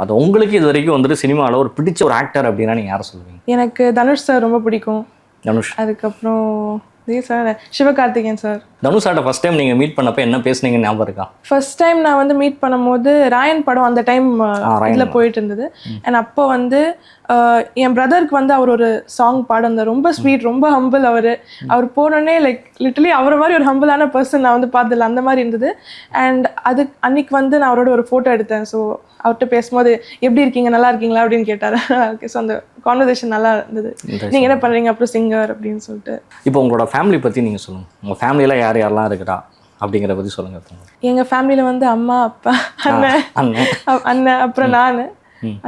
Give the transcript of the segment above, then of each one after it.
அது உங்களுக்கு இது வரைக்கும் வந்துட்டு சினிமாவில் ஒரு பிடிச்ச ஒரு ஆக்டர் அப்படின்னா நீங்கள் யாரை சொல்லுவீங்க? எனக்கு தனுஷ் சார் ரொம்ப பிடிக்கும். தனுஷ். அதுக்கப்புறம் சார் சிவகார்த்திகேயன் சார். தனுஷ் சார்ட்ட ஃபர்ஸ்ட் டைம் நீங்கள் மீட் பண்ணப்போ என்ன பேசுனீங்கன்னு ஞாபகம் இருக்கா? ஃபர்ஸ்ட் டைம் நான் வந்து மீட் பண்ணும்போது ராயன் படம் அந்த டைம் இதில் போயிட்டு இருந்தது. அண்ட் அப்போ வந்து என் பிரதருக்கு வந்து அவர் ஒரு சாங் பாடினார். ரொம்ப ஸ்வீட், ரொம்ப ஹம்பிள். அவர் போனோடனே லைக் லிட்டலி அவரை மாதிரி ஒரு ஹம்பிளான பர்சன் நான் வந்து பார்த்ததில்ல, அந்த மாதிரி இருந்தது. அண்ட் அன்னைக்கு வந்து நான் அவரோட ஒரு ஃபோட்டோ எடுத்தேன். ஸோ அவர்கிட்ட பேசும்போது எப்படி இருக்கீங்க, நல்லா இருக்கீங்களா அப்படின்னு கேட்டார். ஓகே, ஸோ அந்த கான்வர்சேஷன் நல்லா இருந்தது. நீங்கள் என்ன பண்ணுறீங்க, அப்புறம் சிங்கர் அப்படின்னு சொல்லிட்டு. இப்போ உங்களோட ஃபேமிலி பற்றி நீங்கள் சொல்லுங்கள். உங்கள் ஃபேமிலியில் யார் யாரெல்லாம் இருக்கிறா அப்படிங்கிற பற்றி சொல்லுங்கள். எங்கள் ஃபேமிலியில் வந்து அம்மா, அப்பா, அண்ணன், அப்புறம் நான்.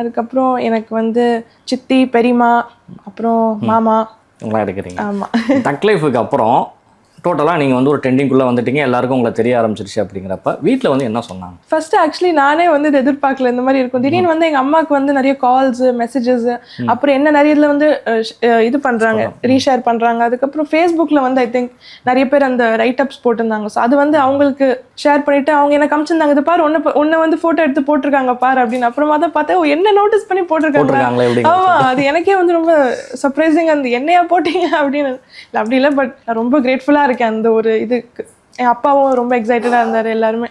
அதுக்கப்புறம் எனக்கு வந்து சித்தி, பெரியம்மா, அப்புறம் மாமா எல்லாம் இருக்கிறீங்க. ஆமாம். தக் லைஃபுக்கு அப்புறம் டோட்டலாக நீங்கள் வந்து ஒரு ட்ரெண்டிங்குள்ளே வந்துட்டீங்க, எல்லாருக்கும் உங்களை தெரிய ஆரம்பிச்சிருச்சு. அப்படிங்கிறப்ப வீட்டில் வந்து என்ன சொன்னாங்க? ஃபர்ஸ்ட் ஆக்சுவலி நானே வந்து இது எதிர்பார்க்கல, இந்த மாதிரி இருக்கும். திடீர்னு வந்து எங்கள் அம்மாவுக்கு வந்து நிறைய கால்ஸ், மெசேஜஸ், அப்புறம் என்ன நிறைய இதில் வந்து இது பண்ணுறாங்க, ரீஷேர் பண்ணுறாங்க. அதுக்கப்புறம் ஃபேஸ்புக்கில் வந்து ஐ திங்க் நிறைய பேர் அந்த ரைட் அப்ஸ் போட்டிருந்தாங்க. ஸோ அது வந்து அவங்களுக்கு ஷேர் பண்ணிவிட்டு அவங்க எனக்கு அமிச்சிருந்தாங்க, இது பாரு ஒன்று வந்து ஃபோட்டோ எடுத்து போட்டிருக்காங்க பாரு அப்படின்னு. அப்புறமா தான் பார்த்தேன் என்ன நோட்டீஸ் பண்ணி போட்டிருக்காங்க. ஆமாம், அது எனக்கே வந்து ரொம்ப சர்ப்ரைசிங். அந்த என்னையா போட்டீங்க அப்படின்னு. அப்படி இல்லை, பட் ரொம்ப கிரேட்ஃபுல்லாக இருக்கேன் அந்த ஒரு இதுக்கு. என் அப்பாவும் ரொம்ப எக்ஸைட்டடாக இருந்தார், எல்லாருமே.